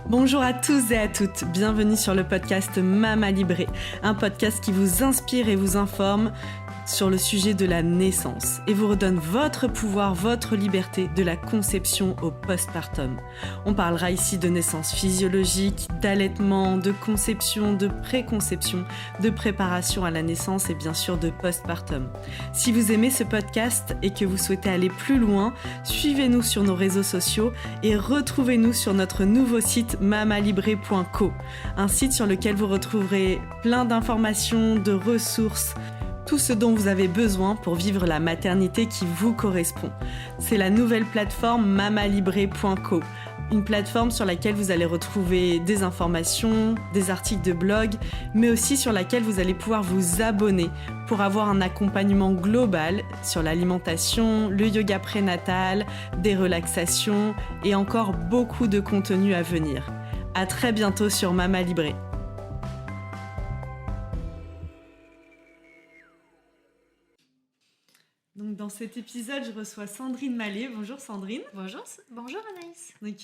Bonjour à tous et à toutes, bienvenue sur le podcast Mama Libré, un podcast qui vous inspire et vous informe sur le sujet de la naissance et vous redonne votre pouvoir, votre liberté de la conception au postpartum. On parlera ici de naissance physiologique, d'allaitement, de conception, de préconception, de préparation à la naissance et bien sûr de postpartum. Si vous aimez ce podcast et que vous souhaitez aller plus loin, suivez-nous sur nos réseaux sociaux et retrouvez-nous sur notre nouveau site mamalibré.co, un site sur lequel vous retrouverez plein d'informations, de ressources, tout ce dont vous avez besoin pour vivre la maternité qui vous correspond. C'est la nouvelle plateforme mamalibré.co, une plateforme sur laquelle vous allez retrouver des informations, des articles de blog, mais aussi sur laquelle vous allez pouvoir vous abonner pour avoir un accompagnement global sur l'alimentation, le yoga prénatal, des relaxations et encore beaucoup de contenu à venir. À très bientôt sur Mama Libré. Donc dans cet épisode, je reçois Sandrine Mallet. Bonjour Sandrine. Bonjour Anaïs. Donc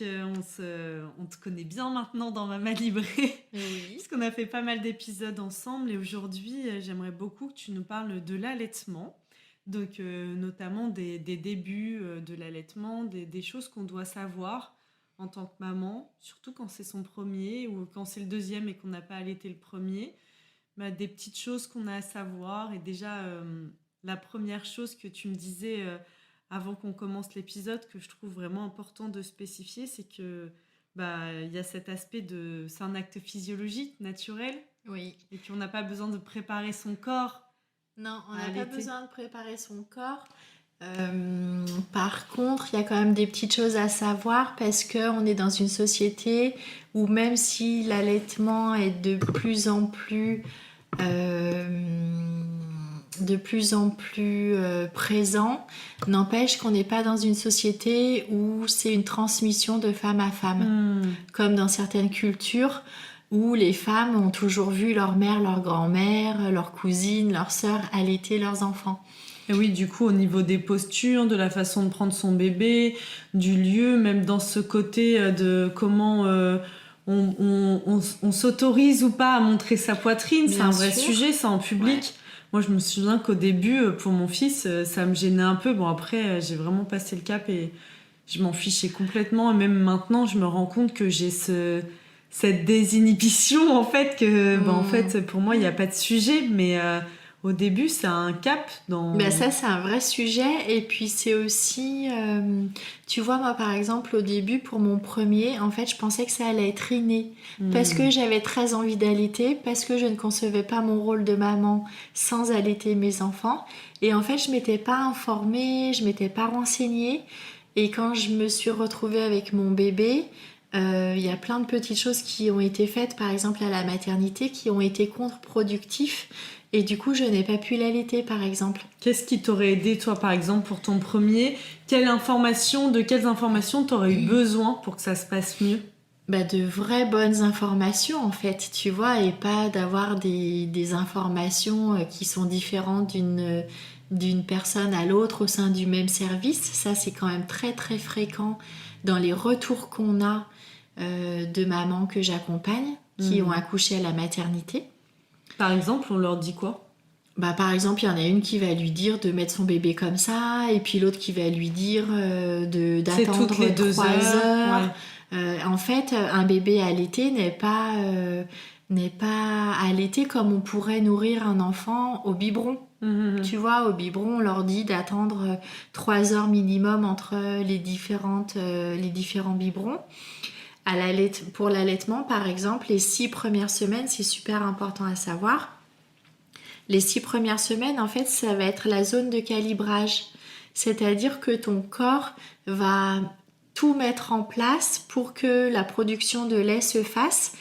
on te connaît bien maintenant dans Mama Libré. Oui. Parce qu'on a fait pas mal d'épisodes ensemble et aujourd'hui, j'aimerais beaucoup que tu nous parles de l'allaitement. Donc notamment des débuts de l'allaitement, des choses qu'on doit savoir en tant que maman, surtout quand c'est son premier ou quand c'est le deuxième et qu'on n'a pas allaité le premier. Des petites choses qu'on a à savoir et déjà... La première chose que tu me disais avant qu'on commence l'épisode, que je trouve vraiment important de spécifier, c'est que y a cet aspect de... C'est un acte physiologique, naturel. Oui. Et qu'on n'a pas besoin de préparer son corps. Non, on n'a pas besoin de préparer son corps. Par contre, il y a quand même des petites choses à savoir parce qu'on est dans une société où même si l'allaitement est de plus en plus présent, n'empêche qu'on n'est pas dans une société où c'est une transmission de femme à femme, comme dans certaines cultures où les femmes ont toujours vu leur mère, leur grand-mère, leur cousine, leur sœur allaiter leurs enfants. Et oui, du coup, au niveau des postures, de la façon de prendre son bébé, du lieu, même dans ce côté de comment... on s'autorise ou pas à montrer sa poitrine, Bien c'est un vrai sûr. sujet, ça en public. Ouais. Moi, je me souviens qu'au début, pour mon fils, ça me gênait un peu. Bon, après, j'ai vraiment passé le cap et je m'en fichais complètement. Et même maintenant, je me rends compte que j'ai cette désinhibition, en fait, que en fait, pour moi, il n'y a pas de sujet. Mais au début, c'est un cap dans... Ça, c'est un vrai sujet. Et puis, c'est aussi... tu vois, moi, par exemple, au début, pour mon premier, en fait, je pensais que ça allait être inné. Parce que j'avais très envie d'allaiter, parce que je ne concevais pas mon rôle de maman sans allaiter mes enfants. Et en fait, je ne m'étais pas informée, je ne m'étais pas renseignée. Et quand je me suis retrouvée avec mon bébé... il y a plein de petites choses qui ont été faites, par exemple à la maternité, qui ont été contre-productifs. Et du coup, je n'ai pas pu l'allaiter, par exemple. Qu'est-ce qui t'aurait aidé, toi, par exemple, pour ton premier ? De quelles informations t'aurais eu besoin pour que ça se passe mieux ? De vraies bonnes informations, en fait, tu vois, et pas d'avoir des informations qui sont différentes d'une personne à l'autre au sein du même service. Ça, c'est quand même très, très fréquent dans les retours qu'on a de mamans que j'accompagne, qui ont accouché à la maternité. Par exemple, on leur dit quoi ? Par exemple, il y en a une qui va lui dire de mettre son bébé comme ça, et puis l'autre qui va lui dire d'attendre 3 heures. Ouais. En fait, un bébé allaité n'est pas allaité comme on pourrait nourrir un enfant au biberon. Tu vois, au biberon, on leur dit d'attendre 3 heures minimum entre les différents biberons. Pour l'allaitement, par exemple, les 6 premières semaines, c'est super important à savoir. Les 6 premières semaines, en fait, ça va être la zone de calibrage. C'est-à-dire que ton corps va tout mettre en place pour que la production de lait se fasse,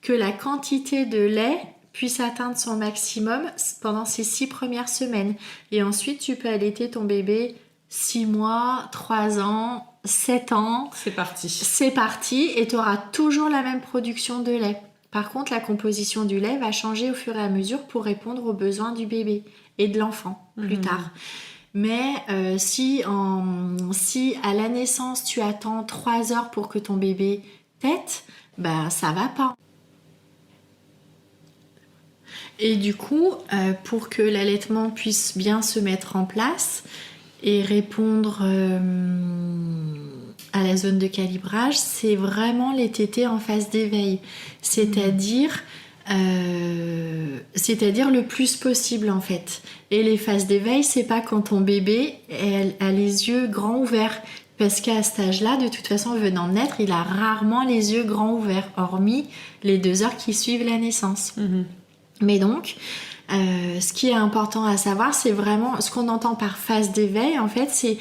que la quantité de lait puisse atteindre son maximum pendant ces 6 premières semaines. Et ensuite, tu peux allaiter ton bébé 6 mois, 3 ans, 7 ans. C'est parti. C'est parti et tu auras toujours la même production de lait. Par contre, la composition du lait va changer au fur et à mesure pour répondre aux besoins du bébé et de l'enfant plus tard. Mais si à la naissance, tu attends 3 heures pour que ton bébé tète, ça va pas. Et du coup, pour que l'allaitement puisse bien se mettre en place et répondre à la zone de calibrage, c'est vraiment les tétés en phase d'éveil. C'est-à-dire le plus possible en fait. Et les phases d'éveil, c'est pas quand ton bébé a les yeux grands ouverts. Parce qu'à cet âge-là, de toute façon, venant de naître, il a rarement les yeux grands ouverts, hormis les 2 heures qui suivent la naissance. Mais donc, ce qui est important à savoir, c'est vraiment ce qu'on entend par phase d'éveil. En fait, c'est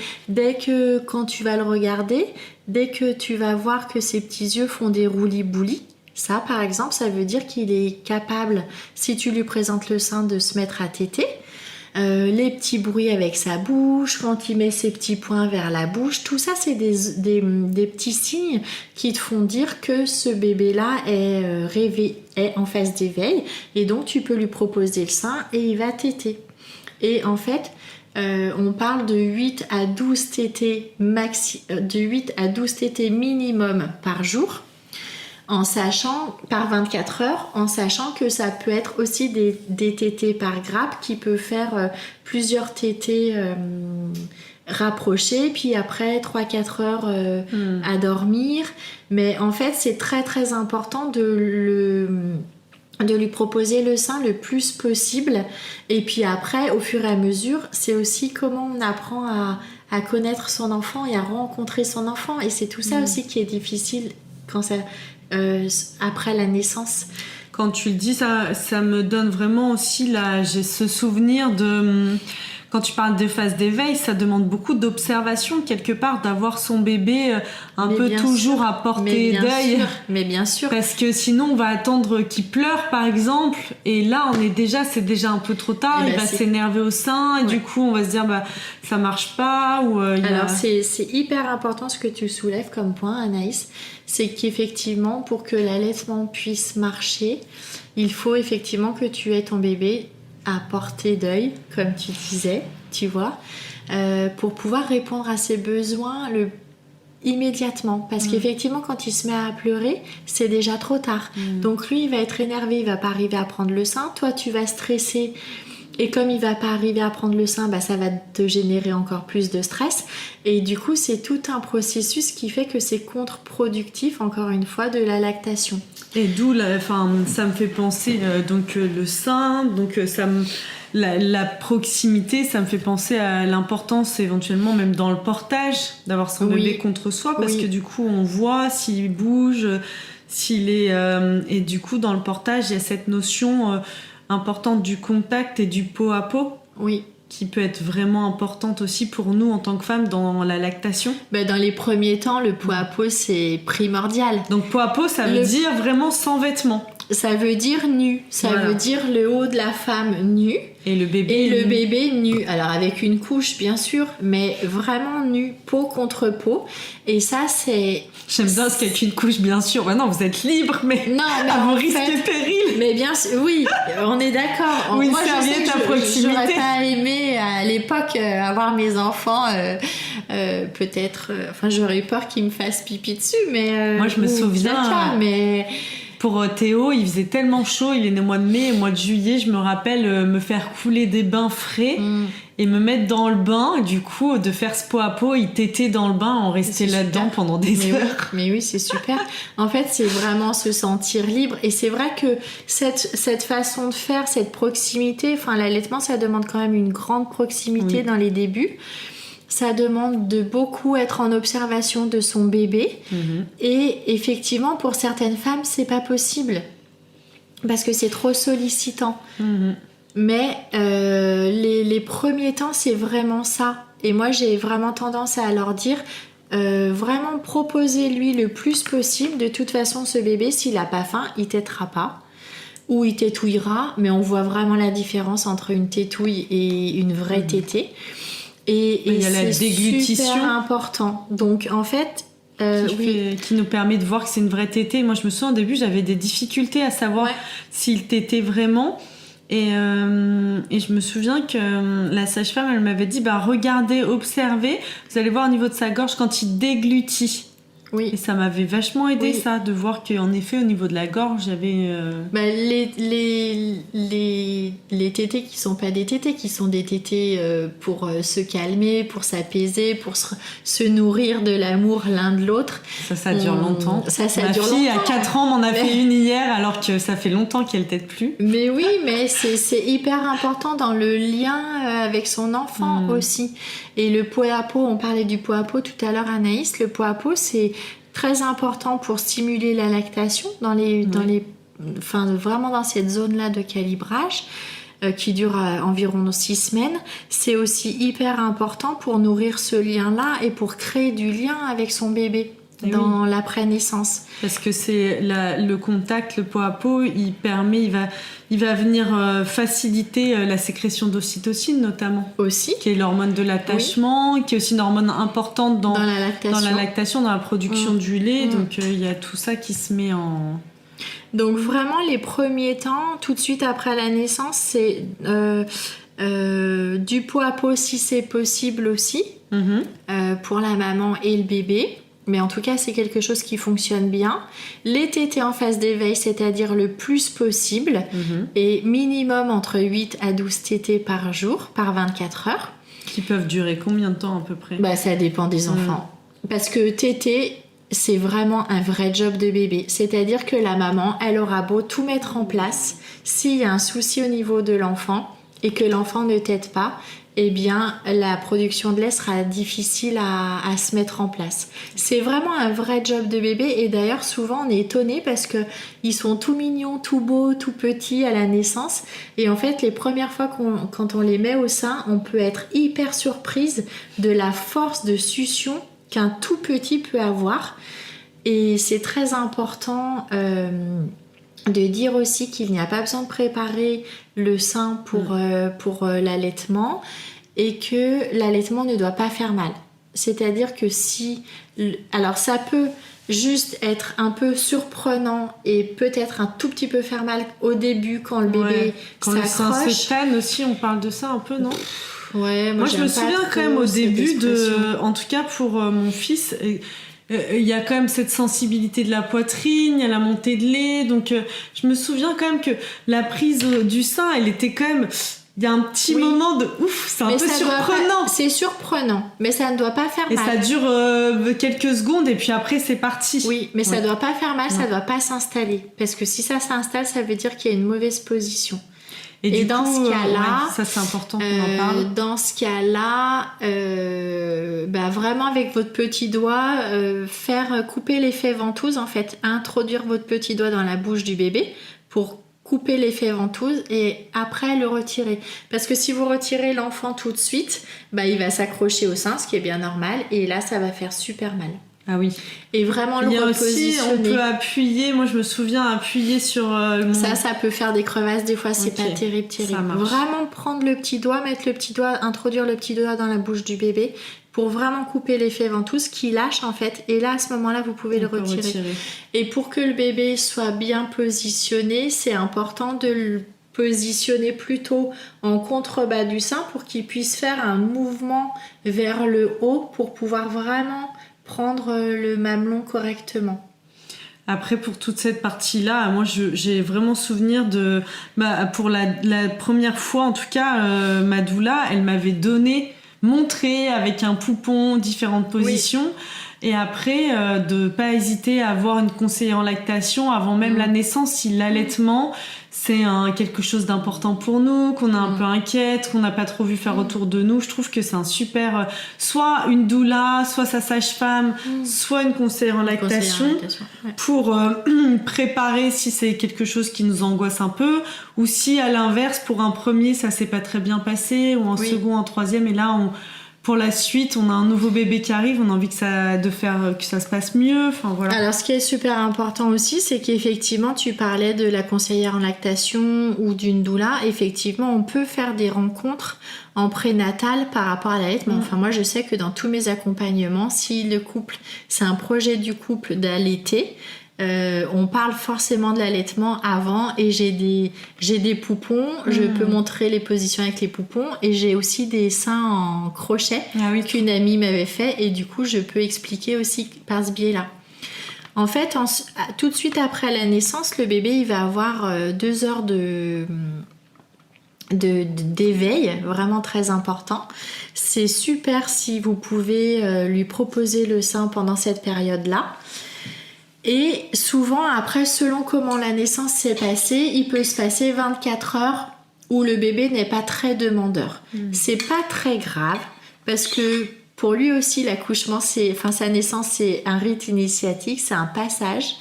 quand tu vas le regarder, dès que tu vas voir que ses petits yeux font des roulis-boulis, ça, par exemple, ça veut dire qu'il est capable, si tu lui présentes le sein, de se mettre à téter. Les petits bruits avec sa bouche, quand il met ses petits poings vers la bouche, tout ça c'est des petits signes qui te font dire que ce bébé-là est en phase d'éveil et donc tu peux lui proposer le sein et il va téter. Et en fait, on parle de 8 à 12 tétés minimum par jour. En sachant, par 24 heures, en sachant que ça peut être aussi des tétés par grappe qui peut faire plusieurs tétés rapprochés, puis après 3-4 heures à dormir. Mais en fait, c'est très très important de lui proposer le sein le plus possible. Et puis après, au fur et à mesure, c'est aussi comment on apprend à connaître son enfant et à rencontrer son enfant. Et c'est tout ça aussi qui est difficile quand après la naissance. Quand tu le dis, ça me donne vraiment aussi j'ai ce souvenir de quand tu parles des phases d'éveil, ça demande beaucoup d'observation quelque part, d'avoir son bébé toujours à portée d'œil. Mais bien sûr. Parce que sinon on va attendre qu'il pleure par exemple, et là c'est déjà un peu trop tard, il va s'énerver au sein, et du coup on va se dire ça marche pas. Alors c'est hyper important ce que tu soulèves comme point, Anaïs, c'est qu'effectivement pour que l'allaitement puisse marcher, il faut effectivement que tu aies ton bébé à portée d'œil, comme tu disais, tu vois, pour pouvoir répondre à ses besoins immédiatement. Parce qu'effectivement, quand il se met à pleurer, c'est déjà trop tard. Donc lui, il va être énervé, il va pas arriver à prendre le sein. Toi, tu vas stresser. Et comme il va pas arriver à prendre le sein, ça va te générer encore plus de stress. Et du coup, c'est tout un processus qui fait que c'est contre-productif, encore une fois, de la lactation. Et d'où, ça me fait penser, le sein, la proximité, ça me fait penser à l'importance éventuellement même dans le portage, d'avoir son bébé contre soi, parce que du coup, on voit s'il bouge, s'il est... et du coup, dans le portage, il y a cette notion... importante du contact et du peau à peau, qui peut être vraiment importante aussi pour nous en tant que femmes dans la lactation. Dans les premiers temps, le peau à peau, c'est primordial. Donc peau à peau, ça veut dire vraiment sans vêtements. Ça veut dire nu. Ça veut dire le haut de la femme nu. Et le bébé nu. Alors avec une couche, bien sûr, mais vraiment nu, peau contre peau. Et ça, c'est... J'aime bien ce qu'avec une couche, bien sûr. Non, vous êtes libre, mais à vos risques et périls. Mais bien sûr, oui, on est d'accord. Ou une serviette à proximité. J'aurais pas aimé à l'époque avoir mes enfants, peut-être... j'aurais eu peur qu'ils me fassent pipi dessus, mais... Moi, je me souviens... mais... Pour Théo, il faisait tellement chaud, il est né au mois de mai, au mois de juillet, je me rappelle me faire couler des bains frais et me mettre dans le bain, du coup de faire ce peau à peau, il tétait dans le bain, on restait là-dedans pendant des heures. Mais oui, c'est super. En fait, c'est vraiment se sentir libre, et c'est vrai que cette façon de faire, cette proximité, l'allaitement, ça demande quand même une grande proximité dans les débuts. Ça demande de beaucoup être en observation de son bébé. Et effectivement, pour certaines femmes, c'est pas possible parce que c'est trop sollicitant. Mais les premiers temps, c'est vraiment ça. Et moi, j'ai vraiment tendance à leur dire vraiment proposez-lui le plus possible. De toute façon, ce bébé, s'il a pas faim, il tétera pas. Ou il tétouillera, mais on voit vraiment la différence entre une tétouille et une vraie tétée. Et il y a la déglutition, super important. Donc en fait, qui nous permet de voir que c'est une vraie tétée. Moi, je me souviens au début, j'avais des difficultés à savoir s'il tétait vraiment. Et je me souviens que la sage-femme, elle m'avait dit regardez, observez. Vous allez voir au niveau de sa gorge quand il déglutit. Oui. Et ça m'avait vachement aidé, ça, de voir qu'en effet, au niveau de la gorge, j'avais... Les tétés qui sont pas des tétés, qui sont des tétés pour se calmer, pour s'apaiser, pour se nourrir de l'amour l'un de l'autre. Ça dure longtemps. Ça Ma dure fille, longtemps. à 4 ans, m'en a fait une hier, alors que ça fait longtemps qu'elle tète plus. Mais oui, mais c'est hyper important dans le lien avec son enfant aussi. Et le pot à pot, on parlait du pot à pot tout à l'heure, Anaïs. Le pot à pot, c'est très important pour stimuler la lactation vraiment dans cette zone-là de calibrage qui dure environ 6 semaines. C'est aussi hyper important pour nourrir ce lien-là et pour créer du lien avec son bébé dans l'après-naissance. Parce que c'est le contact, le pot à pot, il va venir faciliter la sécrétion d'ocytocine notamment. Aussi. Qui est l'hormone de l'attachement, qui est aussi une hormone importante dans la lactation, dans la production du lait. Donc il y a tout ça qui se met en... Donc vraiment les premiers temps, tout de suite après la naissance, c'est du pot à pot si c'est possible aussi, pour la maman et le bébé. Mais en tout cas, c'est quelque chose qui fonctionne bien. Les tétés en phase d'éveil, c'est-à-dire le plus possible, et minimum entre 8 à 12 tétés par jour, par 24 heures. Qui peuvent durer combien de temps à peu près ? Ça dépend des enfants. Parce que tétés, c'est vraiment un vrai job de bébé. C'est-à-dire que la maman, elle aura beau tout mettre en place, s'il y a un souci au niveau de l'enfant et que l'enfant ne tète pas, eh bien, la production de lait sera difficile à se mettre en place. C'est vraiment un vrai job de bébé et d'ailleurs, souvent, on est étonné parce qu'ils sont tout mignons, tout beaux, tout petits à la naissance et en fait, les premières fois quand on les met au sein, on peut être hyper surprise de la force de succion qu'un tout petit peut avoir et c'est très important de dire aussi qu'il n'y a pas besoin de préparer le sein pour l'allaitement et que l'allaitement ne doit pas faire mal. C'est-à-dire que alors ça peut juste être un peu surprenant et peut-être un tout petit peu faire mal au début quand le bébé quand s'accroche. Quand le sein se tanne aussi, on parle de ça un peu, non ? Ouais, moi je me souviens quand même au début en tout cas pour mon fils... Il y a quand même cette sensibilité de la poitrine, il y a la montée de lait, donc je me souviens quand même que la prise du sein, elle était quand même... Il y a un petit moment de ouf, c'est un peu surprenant. C'est surprenant, mais ça ne doit pas faire mal. Et ça dure quelques secondes et puis après c'est parti. Oui, mais ça ne doit pas faire mal, ça ne doit pas s'installer. Parce que si ça s'installe, ça veut dire qu'il y a une mauvaise position. Et dans ce cas-là, ça c'est important qu'on en parle. Dans ce cas-là, vraiment avec votre petit doigt, faire couper l'effet ventouse en fait, introduire votre petit doigt dans la bouche du bébé pour couper l'effet ventouse et après le retirer. Parce que si vous retirez l'enfant tout de suite, il va s'accrocher au sein, ce qui est bien normal, et là ça va faire super mal. Ah oui. Et vraiment le repositionner. Aussi, on peut appuyer, moi je me souviens appuyer sur... Ça peut faire des crevasses, des fois c'est pas terrible. Vraiment prendre le petit doigt, mettre le petit doigt, introduire le petit doigt dans la bouche du bébé pour vraiment couper l'effet ventouse qui lâche en fait. Et là à ce moment-là vous pouvez le retirer. Et pour que le bébé soit bien positionné, c'est important de le positionner plutôt en contrebas du sein pour qu'il puisse faire un mouvement vers le haut pour pouvoir vraiment prendre le mamelon correctement. Après, pour toute cette partie-là, moi, j'ai vraiment souvenir de... pour la première fois, en tout cas, ma doula, elle m'avait montré avec un poupon différentes positions. Et après, de pas hésiter à avoir une conseillère en lactation avant même la naissance, si l'allaitement... c'est quelque chose d'important pour nous, qu'on est un peu inquiète, qu'on n'a pas trop vu faire autour de nous. Je trouve que c'est un super... soit une doula, soit sa sage-femme, soit une conseillère en lactation, pour préparer si c'est quelque chose qui nous angoisse un peu, ou si à l'inverse, pour un premier, ça s'est pas très bien passé, ou un second, un troisième, et là, pour la suite, on a un nouveau bébé qui arrive, on a envie que ça se passe mieux. Enfin, voilà. Alors, ce qui est super important aussi, c'est qu'effectivement, tu parlais de la conseillère en lactation ou d'une doula. Effectivement, on peut faire des rencontres en prénatal par rapport à l'allaitement. Enfin, moi, je sais que dans tous mes accompagnements, si le couple, c'est un projet du couple d'allaiter, On parle forcément de l'allaitement avant et j'ai des poupons, je peux montrer les positions avec les poupons et j'ai aussi des seins en crochet qu'une amie m'avait fait et du coup je peux expliquer aussi par ce biais-là. En fait, tout de suite après la naissance, le bébé il va avoir 2 heures d'éveil, vraiment très important. C'est super si vous pouvez lui proposer le sein pendant cette période-là. Et souvent, après, selon comment la naissance s'est passée, il peut se passer 24 heures où le bébé n'est pas très demandeur. C'est pas très grave parce que pour lui aussi, l'accouchement, sa naissance, c'est un rite initiatique, c'est un passage.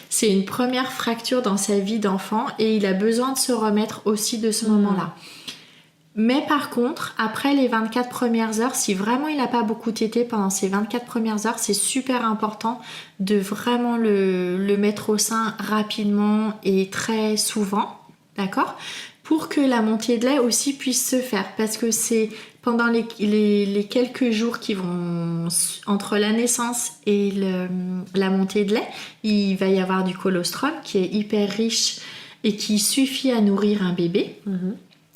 C'est une première fracture dans sa vie d'enfant et il a besoin de se remettre aussi de ce moment-là. Mais par contre, après les 24 premières heures, si vraiment il n'a pas beaucoup tété pendant ces 24 premières heures, c'est super important de vraiment le mettre au sein rapidement et très souvent, d'accord ? Pour que la montée de lait aussi puisse se faire. Parce que c'est pendant les quelques jours qui vont entre la naissance et la montée de lait, il va y avoir du colostrum qui est hyper riche et qui suffit à nourrir un bébé.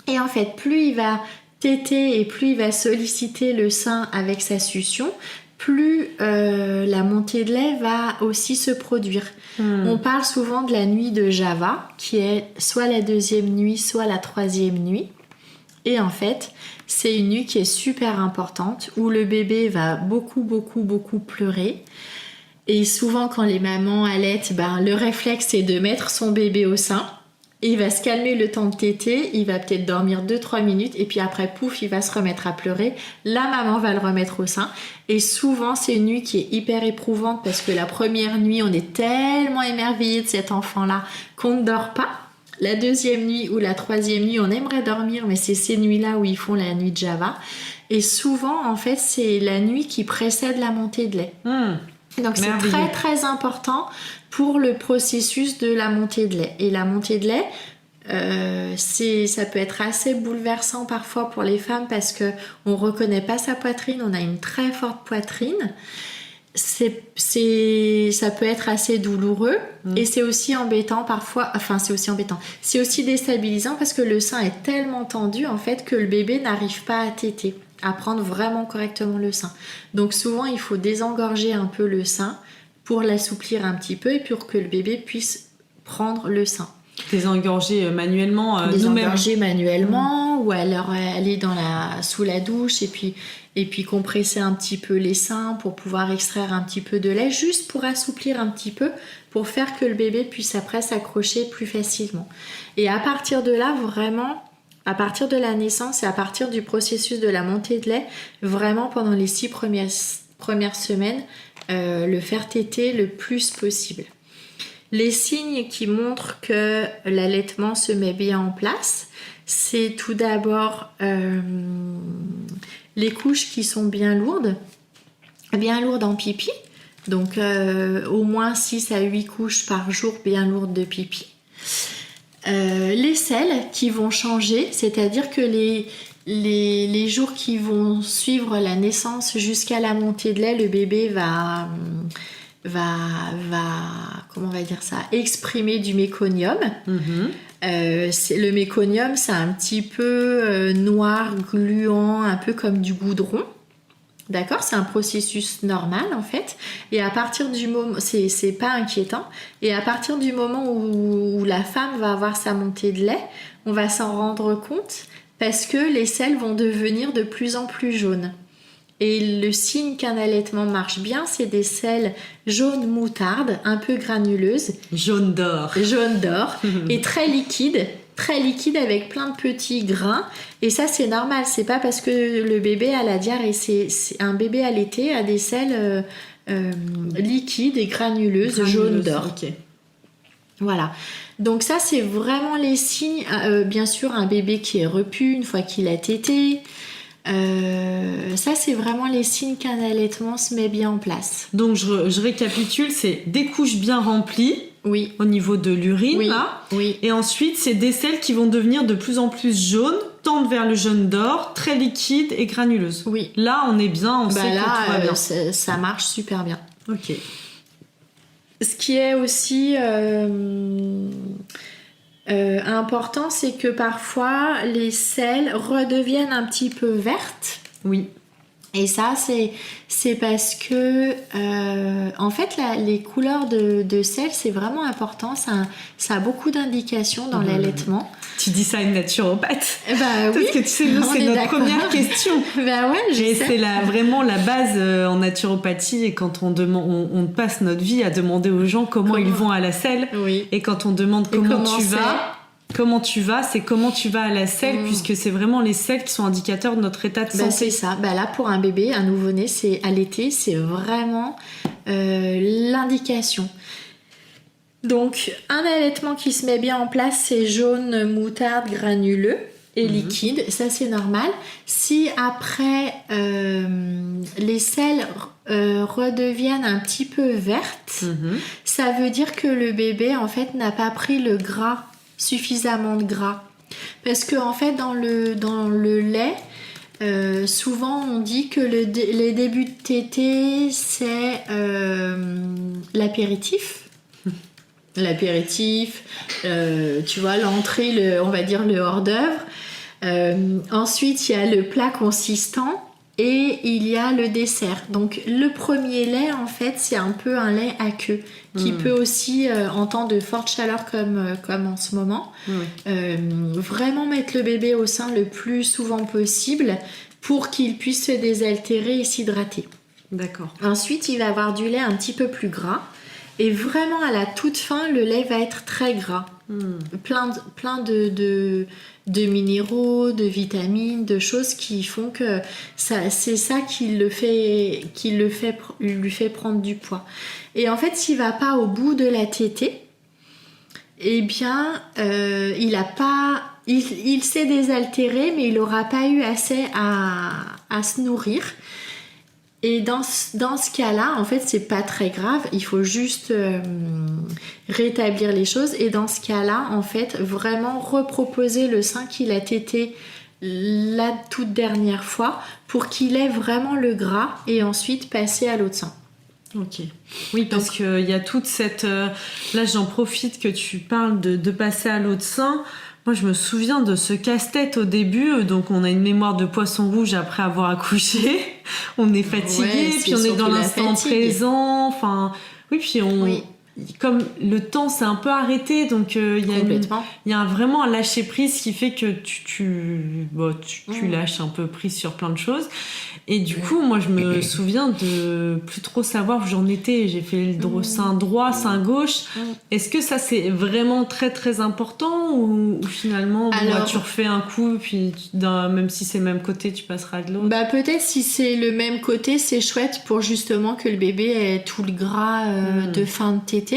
Et en fait, plus il va téter et plus il va solliciter le sein avec sa succion, plus la montée de lait va aussi se produire. On parle souvent de la nuit de Java, qui est soit la 2e nuit, soit la 3e nuit. Et en fait, c'est une nuit qui est super importante, où le bébé va beaucoup pleurer. Et souvent, quand les mamans allaitent, le réflexe, c'est de mettre son bébé au sein. Et il va se calmer le temps de téter, il va peut-être dormir 2-3 minutes et puis après, pouf, il va se remettre à pleurer. La maman va le remettre au sein. Et souvent, c'est une nuit qui est hyper éprouvante parce que la première nuit, on est tellement émerveillé de cet enfant-là qu'on ne dort pas. La 2e nuit ou la 3e nuit, on aimerait dormir, mais c'est ces nuits-là où ils font la nuit de Java. Et souvent, en fait, c'est la nuit qui précède la montée de lait. Donc c'est très très important pour le processus de la montée de lait. Et la montée de lait, ça peut être assez bouleversant parfois pour les femmes parce qu'on ne reconnaît pas sa poitrine, on a une très forte poitrine. Ça peut être assez douloureux et c'est aussi embêtant parfois, c'est aussi déstabilisant parce que le sein est tellement tendu en fait que le bébé n'arrive pas à téter, à prendre vraiment correctement le sein. Donc souvent il faut désengorger un peu le sein pour l'assouplir un petit peu et pour que le bébé puisse prendre le sein. Désengorger manuellement désengorger manuellement ou alors aller sous la douche et puis compresser un petit peu les seins pour pouvoir extraire un petit peu de lait, juste pour assouplir un petit peu, pour faire que le bébé puisse après s'accrocher plus facilement. Et à partir de là, vraiment, à partir de la naissance et à partir du processus de la montée de lait, vraiment pendant les 6 premières semaines, le faire téter le plus possible. Les signes qui montrent que l'allaitement se met bien en place, c'est tout d'abord les couches qui sont bien lourdes en pipi. Donc au moins 6 à 8 couches par jour bien lourdes de pipi. Les selles qui vont changer, c'est-à-dire que les jours qui vont suivre la naissance jusqu'à la montée de lait, le bébé va comment on va dire ça, exprimer du méconium. Le méconium, c'est un petit peu noir, gluant, un peu comme du goudron. D'accord, c'est un processus normal en fait. Et à partir du moment, c'est pas inquiétant. Et à partir du moment où la femme va avoir sa montée de lait, on va s'en rendre compte parce que les selles vont devenir de plus en plus jaunes. Et le signe qu'un allaitement marche bien, c'est des selles jaune moutarde, un peu granuleuses. Jaune d'or. Et très liquides avec plein de petits grains. Et ça, c'est normal. C'est pas parce que le bébé a la diarrhée. C'est un bébé allaité a des selles liquides et granuleuses jaune d'or. Okay. Voilà. Donc ça, c'est vraiment les signes. Bien sûr, un bébé qui est repu une fois qu'il a tété. Ça, c'est vraiment les signes qu'un allaitement se met bien en place. Donc, je récapitule, c'est des couches bien remplies. Oui. Au niveau de l'urine, là. Oui. Et ensuite, c'est des selles qui vont devenir de plus en plus jaunes, tendent vers le jaune d'or, très liquides et granuleuses. Oui. Là, on est bien, on sait que tout va bien. Ça marche super bien. Ok. Ce qui est aussi important, c'est que parfois les selles redeviennent un petit peu vertes. Oui. Et ça, c'est parce que, en fait, les couleurs de sel, c'est vraiment important. Ça a beaucoup d'indications dans l'allaitement. Tu dis ça à une naturopathe. Bah oui. Parce que tu sais, nous, c'est notre première question. Bah ouais, je sais. C'est vraiment la base en naturopathie. Et quand on passe notre vie à demander aux gens comment ils vont à la selle. Oui. Et quand on demande comment tu vas, c'est comment tu vas à la selle, puisque c'est vraiment les selles qui sont indicateurs de notre état de santé. C'est ça. Là, pour un bébé, un nouveau-né, c'est allaiter, c'est vraiment l'indication. Donc, un allaitement qui se met bien en place, c'est jaune, moutarde, granuleux et liquide. Ça, c'est normal. Si après, les selles redeviennent un petit peu vertes, ça veut dire que le bébé, en fait, n'a pas pris le gras, suffisamment de gras. Parce que, en fait, dans le lait, souvent on dit que les débuts de tétée, c'est l'apéritif. L'apéritif, tu vois, l'entrée, on va dire le hors-d'œuvre. Ensuite, il y a le plat consistant et il y a le dessert. Donc, le premier lait, en fait, c'est un peu un lait aqueux qui peut aussi, en temps de forte chaleur comme en ce moment, vraiment mettre le bébé au sein le plus souvent possible pour qu'il puisse se désaltérer et s'hydrater. D'accord. Ensuite, il va avoir du lait un petit peu plus gras. Et vraiment, à la toute fin, le lait va être très gras. Plein de minéraux, de vitamines, de choses qui font que c'est ça qui lui fait prendre du poids. Et en fait, s'il va pas au bout de la tétée, eh bien, il s'est désaltéré, mais il n'aura pas eu assez à se nourrir. Et dans ce cas-là, en fait, c'est pas très grave. Il faut juste rétablir les choses. Et dans ce cas-là, en fait, vraiment reproposer le sein qu'il a tété la toute dernière fois pour qu'il ait vraiment le gras et ensuite passer à l'autre sein. Ok. Oui, parce qu'il y a toute cette... Là, j'en profite que tu parles de passer à l'autre sein. Moi, je me souviens de ce casse-tête au début. Donc, on a une mémoire de poisson rouge après avoir accouché. On est fatigué, puis on est dans l'instant présent. Enfin, oui, puis comme le temps s'est un peu arrêté, donc il y a vraiment un lâcher-prise qui fait que tu lâches un peu prise sur plein de choses. Et du coup, moi, je me souviens de plus trop savoir où j'en étais. J'ai fait le sein droit, sein gauche. Est-ce que ça, c'est vraiment très, très important ou finalement, tu refais un coup, puis même si c'est le même côté, tu passeras de l'autre? Peut-être si c'est le même côté, c'est chouette pour justement que le bébé ait tout le gras de fin de tétée.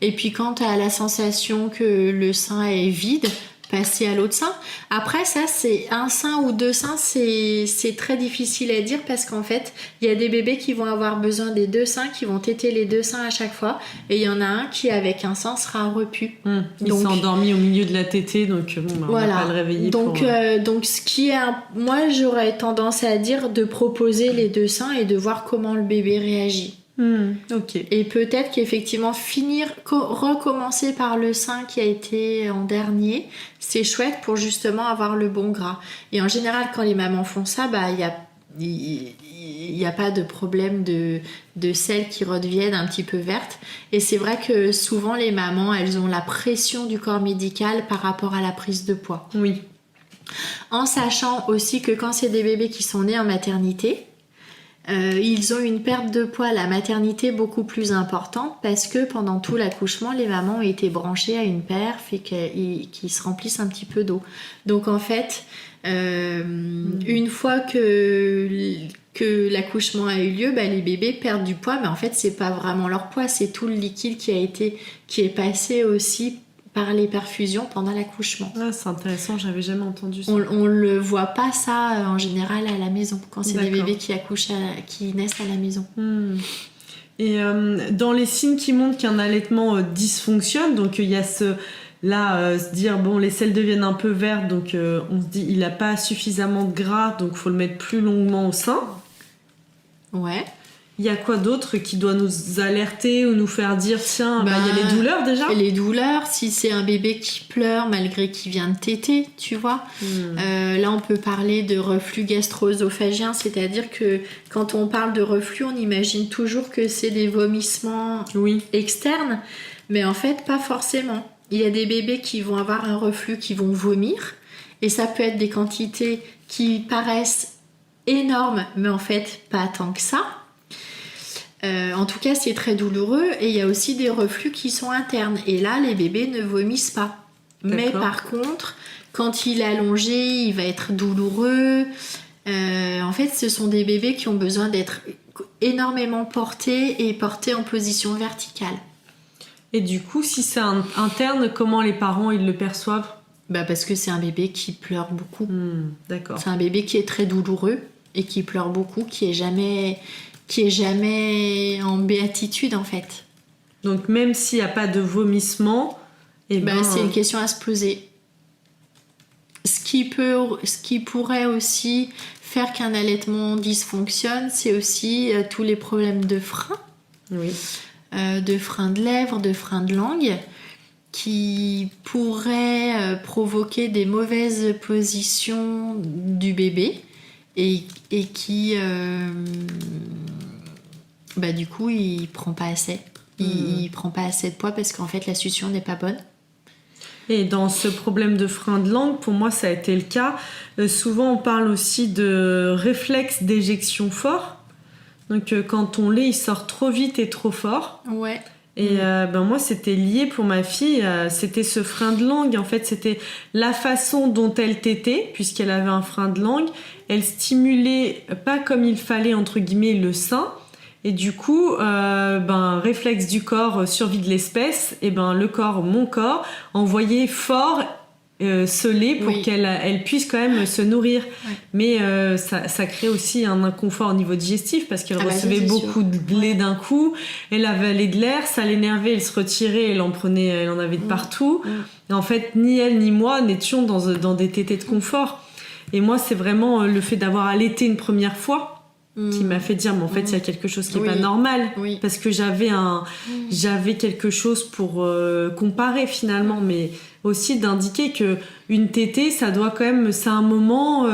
Et puis quand tu as la sensation que le sein est vide, passer à l'autre sein. Après, ça, c'est un sein ou deux seins, c'est très difficile à dire parce qu'en fait, il y a des bébés qui vont avoir besoin des deux seins, qui vont téter les deux seins à chaque fois. Et il y en a un qui, avec un sein, sera repu. Il s'est endormi au milieu de la tétée, donc voilà. On va pas le réveiller. Donc, ce qui est... Moi, j'aurais tendance à dire de proposer les deux seins et de voir comment le bébé réagit. Ok. Et peut-être qu'effectivement recommencer par le sein qui a été en dernier, c'est chouette pour justement avoir le bon gras. Et en général, quand les mamans font ça, il n'y a pas de problème de selles qui redeviennent un petit peu vertes. Et c'est vrai que souvent les mamans, elles ont la pression du corps médical par rapport à la prise de poids. Oui. En sachant aussi que quand c'est des bébés qui sont nés en maternité, ils ont une perte de poids à la maternité beaucoup plus importante parce que pendant tout l'accouchement, les mamans ont été branchées à une perf et qu'ils se remplissent un petit peu d'eau. Donc en fait, une fois que l'accouchement a eu lieu, les bébés perdent du poids, mais en fait, c'est pas vraiment leur poids, c'est tout le liquide qui est passé aussi par les perfusions pendant l'accouchement. Ah, c'est intéressant, j'avais jamais entendu ça. On le voit pas ça en général à la maison, quand c'est des bébés qui naissent à la maison. Et dans les signes qui montrent qu'un allaitement dysfonctionne, donc il y a se dire les selles deviennent un peu vertes, donc on se dit il n'a pas suffisamment de gras, donc il faut le mettre plus longuement au sein. Ouais. Il y a quoi d'autre qui doit nous alerter ou nous faire dire tiens, il y a les douleurs déjà. Les douleurs, si c'est un bébé qui pleure malgré qu'il vient de téter, tu vois. Là, on peut parler de reflux gastro-œsophagien, c'est-à-dire que quand on parle de reflux, on imagine toujours que c'est des vomissements externes, mais en fait, pas forcément. Il y a des bébés qui vont avoir un reflux, qui vont vomir, et ça peut être des quantités qui paraissent énormes, mais en fait, pas tant que ça. En tout cas, c'est très douloureux et il y a aussi des reflux qui sont internes. Et là, les bébés ne vomissent pas. D'accord. Mais par contre, quand il est allongé, il va être douloureux. En fait, ce sont des bébés qui ont besoin d'être énormément portés et portés en position verticale. Et du coup, si c'est interne, comment les parents ils le perçoivent ? Parce que c'est un bébé qui pleure beaucoup. D'accord. C'est un bébé qui est très douloureux et qui pleure beaucoup, qui est jamais en béatitude en fait. Donc même s'il n'y a pas de vomissement, c'est une question à se poser. Ce qui pourrait aussi faire qu'un allaitement dysfonctionne, c'est aussi tous les problèmes de frein, de frein de lèvres, de frein de langue, qui pourraient provoquer des mauvaises positions du bébé et qui du coup il prend pas assez. Il prend pas assez de poids parce qu'en fait la succion n'est pas bonne. Et dans ce problème de frein de langue, pour moi ça a été le cas. Souvent on parle aussi de réflexe d'éjection fort. Donc quand on lait, il sort trop vite et trop fort. Ouais. Et moi c'était lié pour ma fille, c'était ce frein de langue. En fait c'était la façon dont elle tétait, puisqu'elle avait un frein de langue. Elle stimulait pas comme il fallait entre guillemets le sein. Et du coup, réflexe du corps, survie de l'espèce, et mon corps, envoyait fort ce lait pour qu'elle puisse quand même se nourrir. Ouais. Mais ça crée aussi un inconfort au niveau digestif parce qu'elle recevait beaucoup de lait d'un coup. Elle avalait de l'air, ça l'énervait, elle se retirait, elle en avait de partout. Et en fait, ni elle ni moi n'étions dans des tétés de confort. Et moi, c'est vraiment le fait d'avoir allaité une première fois qui m'a fait dire mais en fait il y a quelque chose qui est pas normal parce que j'avais quelque chose pour comparer finalement, mais aussi d'indiquer que une tétée ça doit quand même, c'est un moment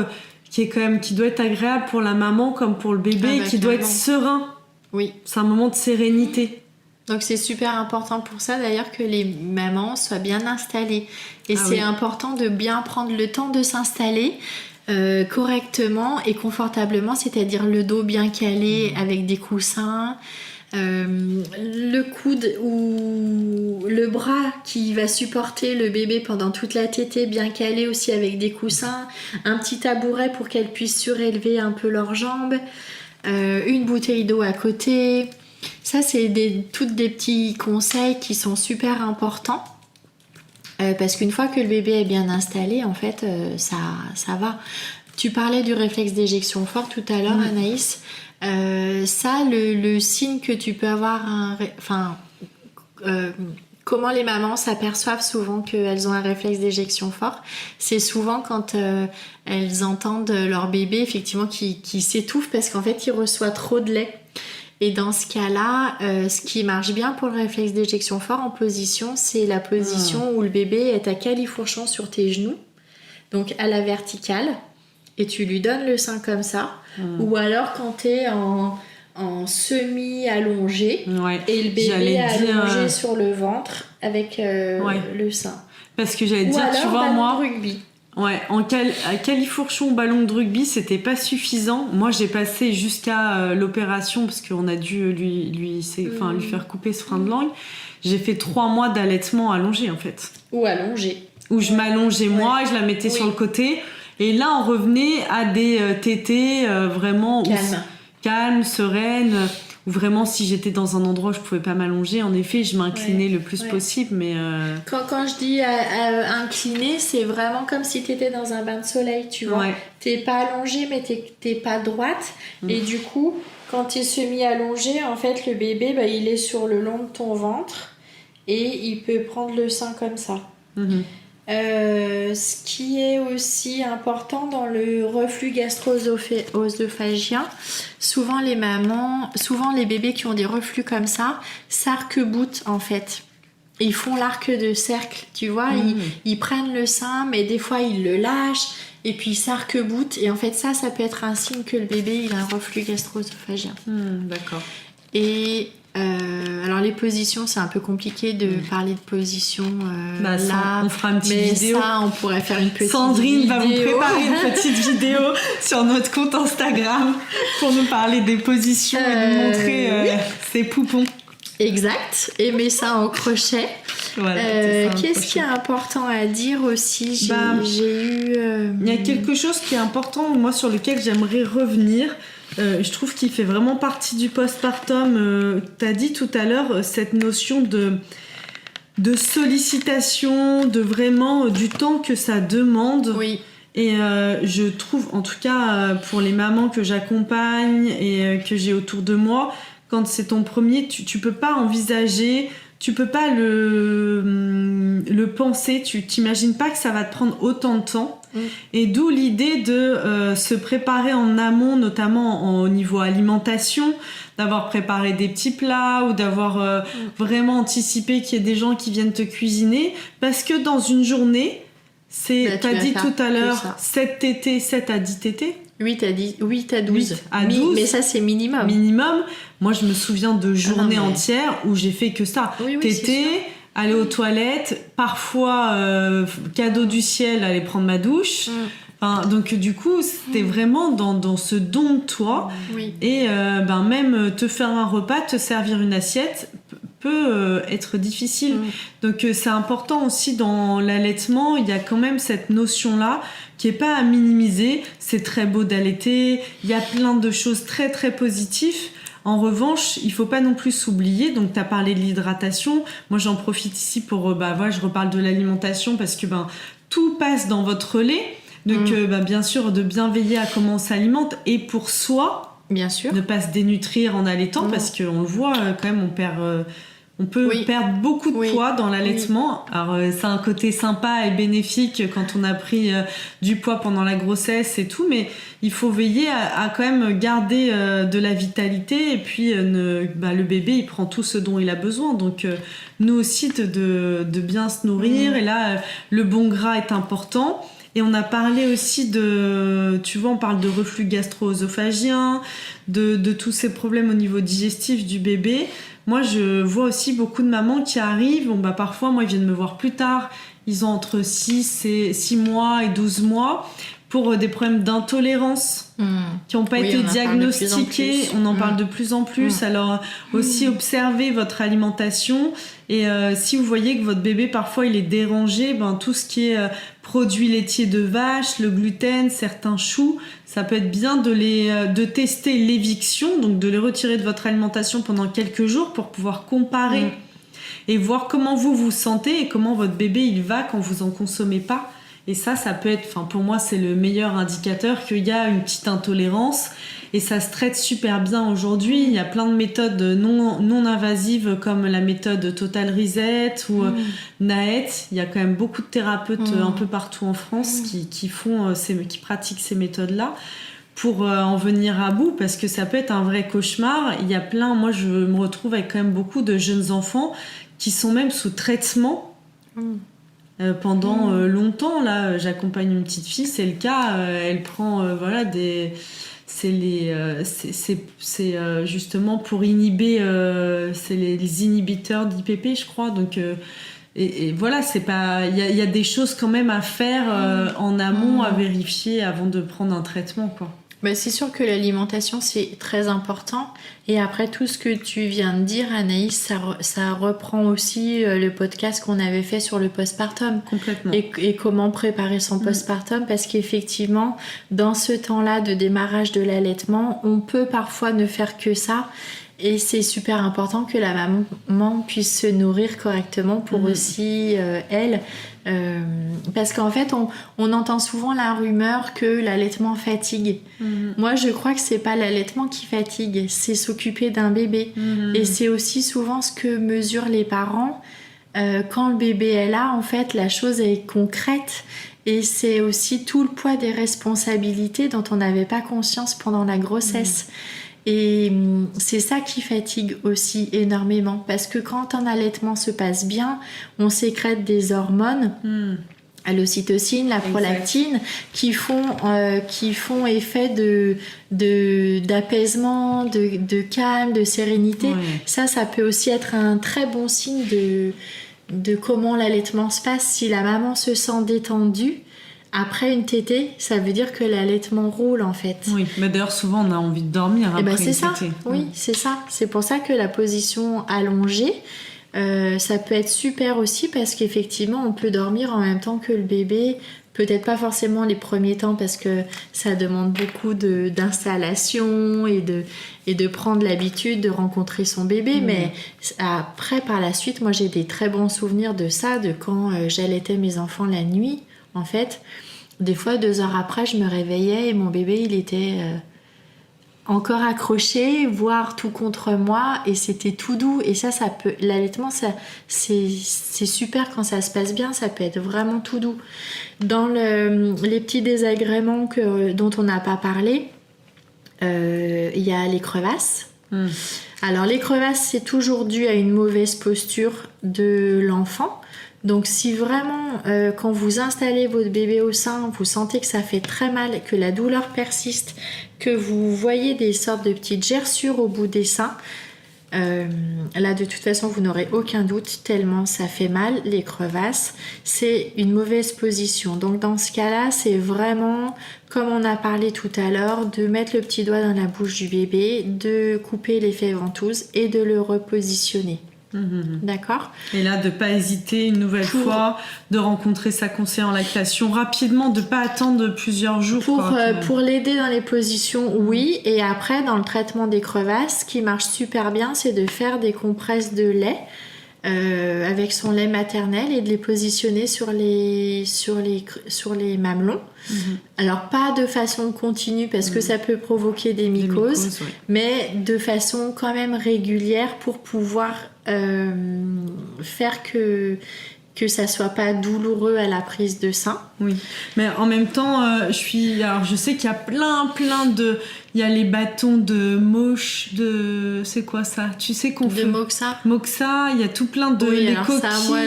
qui doit être agréable pour la maman comme pour le bébé, qui doit être serein. C'est un moment de sérénité. Donc c'est super important pour ça d'ailleurs que les mamans soient bien installées et c'est important de bien prendre le temps de s'installer correctement et confortablement, c'est-à-dire le dos bien calé avec des coussins, le coude ou le bras qui va supporter le bébé pendant toute la tétée bien calé aussi avec des coussins, un petit tabouret pour qu'elle puisse surélever un peu leurs jambes, une bouteille d'eau à côté. Ça c'est toutes des petits conseils qui sont super importants. Parce qu'une fois que le bébé est bien installé, en fait, ça va. Tu parlais du réflexe d'éjection fort tout à l'heure, Anaïs. Le signe que tu peux avoir comment les mamans s'aperçoivent souvent qu'elles ont un réflexe d'éjection fort, c'est souvent quand elles entendent leur bébé effectivement qui s'étouffe parce qu'en fait il reçoit trop de lait. Et dans ce cas-là, ce qui marche bien pour le réflexe d'éjection fort en position, c'est la position où le bébé est à califourchon sur tes genoux, donc à la verticale, et tu lui donnes le sein comme ça. Ou alors quand tu es en semi-allongé, et le bébé est allongé sur le ventre avec le sein. Parce que j'allais dire, alors, tu vois, moi... rugby. Ouais, à califourchon, ballon de rugby, c'était pas suffisant. Moi, j'ai passé jusqu'à l'opération parce qu'on a dû lui faire couper ce frein de langue. J'ai fait 3 mois d'allaitement allongé, en fait. Ou allongé. Où je m'allongeais moi et je la mettais sur le côté. Et là, on revenait à des tétées vraiment... Calme, sereine... Ou vraiment, si j'étais dans un endroit où je pouvais pas m'allonger, en effet, je m'inclinais le plus possible, mais... Quand je dis incliner, c'est vraiment comme si t'étais dans un bain de soleil, tu vois. T'es pas allongée, mais t'es pas droite. Et du coup, quand t'es semi-allongée, en fait, le bébé, il est sur le long de ton ventre et il peut prendre le sein comme ça. Ce qui est aussi important dans le reflux gastro-œsophagien, souvent les bébés qui ont des reflux comme ça s'arc-boutent en fait. Ils font l'arc de cercle, tu vois, ils prennent le sein, mais des fois ils le lâchent et puis ils s'arc-boutent. Et en fait ça peut être un signe que le bébé il a un reflux gastro-œsophagien. D'accord. Et alors les positions, c'est un peu compliqué de parler de position là. On fera une petite vidéo. Ça, on pourrait faire une petite Sandrine vidéo. va vous préparer une petite vidéo sur notre compte Instagram pour nous parler des positions et nous montrer ses poupons. Exact, et mets ça en crochet. Voilà, qu'est-ce qui est important à dire aussi? J'ai eu... Il y a quelque chose qui est important, moi, sur lequel j'aimerais revenir. Je trouve qu'il fait vraiment partie du postpartum. Tu as dit tout à l'heure cette notion de sollicitation, de vraiment du temps que ça demande. Oui. Et je trouve, en tout cas pour les mamans que j'accompagne et que j'ai autour de moi, quand c'est ton premier, tu peux pas envisager, tu peux pas le penser, tu t'imagines pas que ça va te prendre autant de temps. Et d'où l'idée de se préparer en amont, notamment au niveau alimentation, d'avoir préparé des petits plats ou d'avoir vraiment anticipé qu'il y ait des gens qui viennent te cuisiner. Parce que dans une journée, t'as dit tout à l'heure 7 tétés, 7 à 10 tétés. 8 à 12. 8 à 12. Mais ça, c'est minimum. Moi, je me souviens de journées entières où j'ai fait que ça. Tété, aller aux toilettes, parfois, cadeau du ciel, aller prendre ma douche. Enfin, donc, du coup, c'était vraiment dans ce don de toi. Et même te faire un repas, te servir une assiette peut être difficile. Donc, c'est important aussi dans l'allaitement. Il y a quand même cette notion-là qui est pas à minimiser. C'est très beau d'allaiter, il y a plein de choses très très positives. En revanche, il faut pas non plus s'oublier. Donc tu as parlé de l'hydratation, moi j'en profite ici pour je reparle de l'alimentation parce que tout passe dans votre lait. Donc bien sûr de bien veiller à comment on s'alimente et pour soi, bien sûr, ne pas se dénutrir en allaitant parce qu'on le voit quand même, on peut perdre beaucoup de poids dans l'allaitement. Alors, c'est un côté sympa et bénéfique quand on a pris du poids pendant la grossesse et tout, mais il faut veiller à quand même garder de la vitalité et puis le bébé, il prend tout ce dont il a besoin. Donc, nous aussi, de bien se nourrir. Et là, le bon gras est important. Et on a parlé aussi on parle de reflux gastro-œsophagien, de tous ces problèmes au niveau digestif du bébé. Moi, je vois aussi beaucoup de mamans qui arrivent. Parfois, moi, ils viennent me voir plus tard. Ils ont entre 6 mois et 12 mois pour des problèmes d'intolérance qui n'ont pas été diagnostiqués. On en parle de plus en plus. Alors, aussi, observez votre alimentation. Et si vous voyez que votre bébé, parfois, il est dérangé, tout ce qui est produits laitiers de vache, le gluten, certains choux, ça peut être bien de tester l'éviction, donc de les retirer de votre alimentation pendant quelques jours pour pouvoir comparer et voir comment vous vous sentez et comment votre bébé il va quand vous en consommez pas. Et ça peut être, pour moi, c'est le meilleur indicateur qu'il y a une petite intolérance. Et ça se traite super bien aujourd'hui. Il y a plein de méthodes non invasives comme la méthode Total Reset ou Naet. Il y a quand même beaucoup de thérapeutes un peu partout en France qui pratiquent ces méthodes-là pour en venir à bout, parce que ça peut être un vrai cauchemar. Il y a moi je me retrouve avec quand même beaucoup de jeunes enfants qui sont même sous traitement pendant longtemps. Là, j'accompagne une petite fille, c'est le cas, elle prend c'est justement pour inhiber, c'est les inhibiteurs d'IPP, je crois. Donc et voilà, c'est pas, il y a des choses quand même à faire en amont, à vérifier avant de prendre un traitement, quoi. C'est sûr que l'alimentation, c'est très important. Et après, tout ce que tu viens de dire, Anaïs, ça reprend aussi le podcast qu'on avait fait sur le postpartum. Complètement. Et comment préparer son postpartum. Parce qu'effectivement, dans ce temps-là de démarrage de l'allaitement, on peut parfois ne faire que ça. Et c'est super important que la maman puisse se nourrir correctement pour aussi elle. Parce qu'en fait, on entend souvent la rumeur que l'allaitement fatigue. Moi, je crois que c'est pas l'allaitement qui fatigue, c'est s'occuper d'un bébé. Et c'est aussi souvent ce que mesurent les parents. quand le bébé est là, en fait, la chose est concrète. Et c'est aussi tout le poids des responsabilités dont on n'avait pas conscience pendant la grossesse. Et c'est ça qui fatigue aussi énormément. Parce que quand un allaitement se passe bien, on sécrète des hormones, l'ocytocine, la prolactine, qui font effet d'apaisement, de calme, de sérénité. Ça peut aussi être un très bon signe de comment l'allaitement se passe. Si la maman se sent détendue après une tétée, ça veut dire que l'allaitement roule en fait. Oui, mais d'ailleurs souvent on a envie de dormir après une tétée. Oui, c'est ça. C'est pour ça que la position allongée, ça peut être super aussi parce qu'effectivement on peut dormir en même temps que le bébé. Peut-être pas forcément les premiers temps parce que ça demande beaucoup d'installation et de prendre l'habitude de rencontrer son bébé. Mais après, par la suite, moi j'ai des très bons souvenirs de ça, de quand j'allaitais mes enfants la nuit. En fait, des fois 2 heures après, je me réveillais et mon bébé il était encore accroché, voire tout contre moi, et c'était tout doux. Et ça peut, l'allaitement, c'est super quand ça se passe bien, ça peut être vraiment tout doux. Dans les petits désagréments dont on n'a pas parlé, il y a les crevasses. Alors les crevasses, c'est toujours dû à une mauvaise posture de l'enfant. Donc si vraiment, quand vous installez votre bébé au sein, vous sentez que ça fait très mal, que la douleur persiste, que vous voyez des sortes de petites gerçures au bout des seins, là de toute façon vous n'aurez aucun doute tellement ça fait mal, les crevasses, c'est une mauvaise position. Donc dans ce cas-là, c'est vraiment, comme on a parlé tout à l'heure, de mettre le petit doigt dans la bouche du bébé, de couper l'effet ventouse et de le repositionner. D'accord. Et là, de ne pas hésiter une nouvelle fois, de rencontrer sa conseillère en lactation rapidement, de ne pas attendre plusieurs jours. Pour l'aider dans les positions, oui. Et après, dans le traitement des crevasses, ce qui marche super bien, c'est de faire des compresses de lait avec son lait maternel et de les positionner sur les mamelons. Alors, pas de façon continue parce que ça peut provoquer des mycoses, mais de façon quand même régulière pour pouvoir faire que ça soit pas douloureux à la prise de sein. Oui, mais en même temps, je sais qu'il y a plein de... Il y a les bâtons de moche, c'est quoi ça? Tu sais qu'on fait... De Moxa. Moxa, il y a tout plein de... Oui, les alors coquilles. Ça, moi,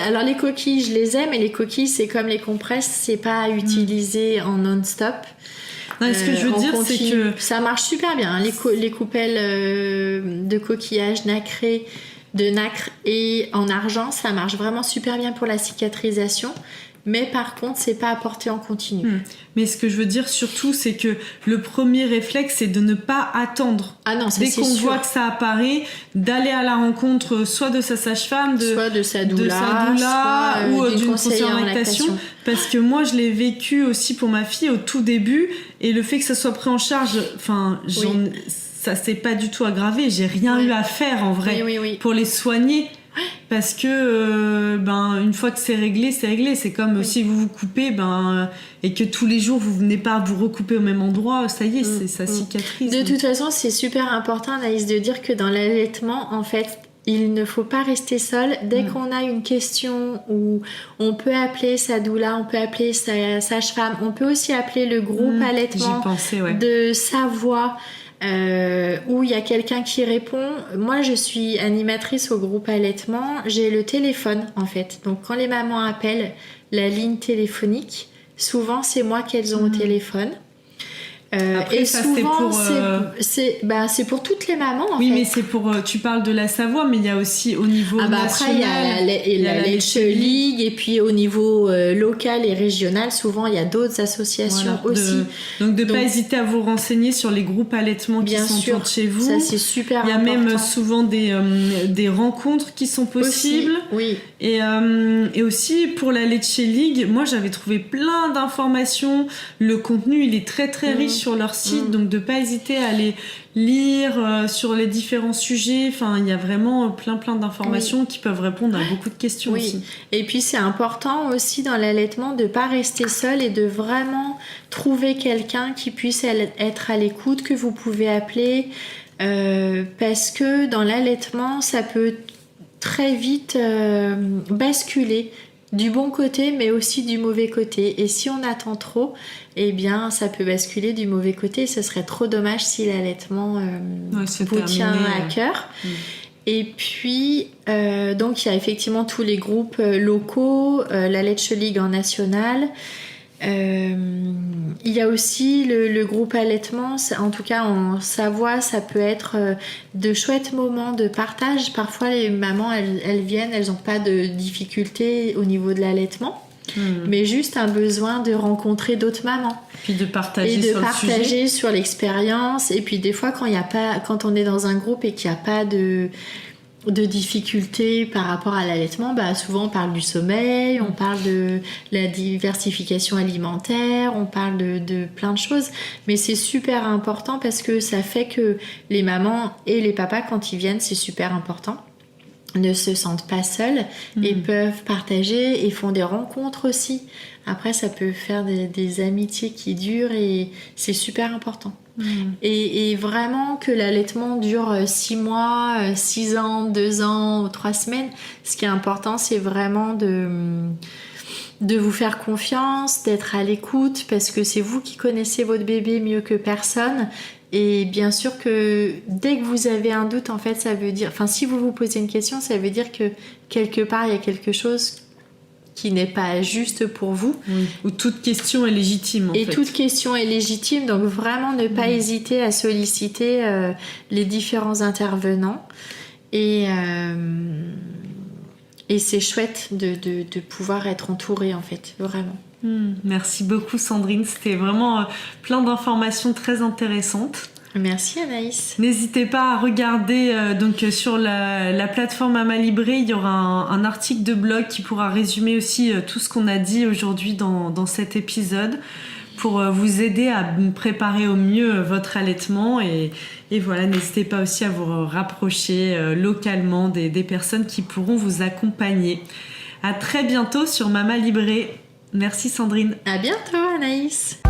alors les coquilles, je les aime, et les coquilles, c'est comme les compresses, c'est pas à utiliser en non-stop. Non, ce que je veux dire, c'est que... Ça marche super bien, hein. Les coupelles de coquillage nacré, de nacre et en argent, ça marche vraiment super bien pour la cicatrisation. Mais par contre, c'est pas à porter en continu. Mais ce que je veux dire surtout, c'est que le premier réflexe, c'est de ne pas attendre. Ah non, ça, dès qu'on voit que ça apparaît, d'aller à la rencontre soit de sa sage-femme, soit de sa doula, ou d'une conseillère en lactation. Parce que moi, je l'ai vécu aussi pour ma fille au tout début, et le fait que ça soit pris en charge, ça s'est pas du tout aggravé. J'ai rien eu à faire en vrai pour les soigner. Parce que une fois que c'est réglé, c'est réglé. C'est comme si vous vous coupez et que tous les jours vous venez pas vous recouper au même endroit, ça y est, ça cicatrise. De toute façon, c'est super important, Anaïs, de dire que dans l'allaitement, en fait, il ne faut pas rester seul. Dès qu'on a une question, où on peut appeler sa doula, on peut appeler sa sage-femme, on peut aussi appeler le groupe allaitement de sa voix. Où il y a quelqu'un qui répond. Moi, je suis animatrice au groupe allaitement. J'ai le téléphone, en fait. Donc, quand les mamans appellent la ligne téléphonique, souvent, c'est moi qu'elles ont au téléphone. Après, et ça, souvent, c'est pour toutes les mamans, en fait. Oui, mais c'est pour... Tu parles de la Savoie, mais il y a aussi au niveau national... Après, il y a la Leche League, et puis au niveau local et régional, souvent, il y a d'autres associations aussi. Donc, de ne pas hésiter à vous renseigner sur les groupes allaitement qui sont autour de chez vous. Ça, c'est super important. Il y a même souvent des rencontres qui sont possibles. Aussi, oui. Et aussi, pour la Leche League, moi, j'avais trouvé plein d'informations. Le contenu, il est très, très riche sur leur site, donc de pas hésiter à aller lire sur les différents sujets. Enfin, il y a vraiment plein d'informations qui peuvent répondre à beaucoup de questions aussi. Et puis c'est important aussi dans l'allaitement de pas rester seul et de vraiment trouver quelqu'un qui puisse être à l'écoute, que vous pouvez appeler, parce que dans l'allaitement, ça peut très vite basculer du bon côté mais aussi du mauvais côté, et si on attend trop, eh bien ça peut basculer du mauvais côté, et ce serait trop dommage si l'allaitement vous tient à cœur. Et puis donc il y a effectivement tous les groupes locaux, la Lecce League en national. Il y a aussi le groupe allaitement, en tout cas en Savoie, ça peut être de chouettes moments de partage. Parfois les mamans elles viennent, elles n'ont pas de difficultés au niveau de l'allaitement, mais juste un besoin de rencontrer d'autres mamans. Puis de partager sur l'expérience. Et puis des fois quand on est dans un groupe et qu'il n'y a pas de difficultés par rapport à l'allaitement, souvent on parle du sommeil, on parle de la diversification alimentaire, on parle de plein de choses, mais c'est super important parce que ça fait que les mamans et les papas, quand ils viennent, c'est super important, ne se sentent pas seuls et peuvent partager et font des rencontres aussi. Après, ça peut faire des amitiés qui durent, et c'est super important. Et vraiment que l'allaitement dure 6 mois, 6 ans, 2 ans ou 3 semaines, ce qui est important, c'est vraiment de vous faire confiance, d'être à l'écoute, parce que c'est vous qui connaissez votre bébé mieux que personne. Et bien sûr que dès que vous avez un doute, en fait, ça veut dire... Enfin, si vous vous posez une question, ça veut dire que quelque part, il y a quelque chose qui n'est pas juste pour vous. Ou toute question est légitime, en fait. Et toute question est légitime, donc vraiment ne pas hésiter à solliciter les différents intervenants. Et c'est chouette de pouvoir être entouré, en fait, vraiment. Merci beaucoup, Sandrine. C'était vraiment plein d'informations très intéressantes. Merci, Anaïs. N'hésitez pas à regarder donc sur la plateforme Mama Libré, il y aura un article de blog qui pourra résumer aussi tout ce qu'on a dit aujourd'hui dans cet épisode, pour vous aider à préparer au mieux votre allaitement. Et voilà, n'hésitez pas aussi à vous rapprocher localement des personnes qui pourront vous accompagner. À très bientôt sur Mama Libré. Merci, Sandrine. À bientôt, Anaïs.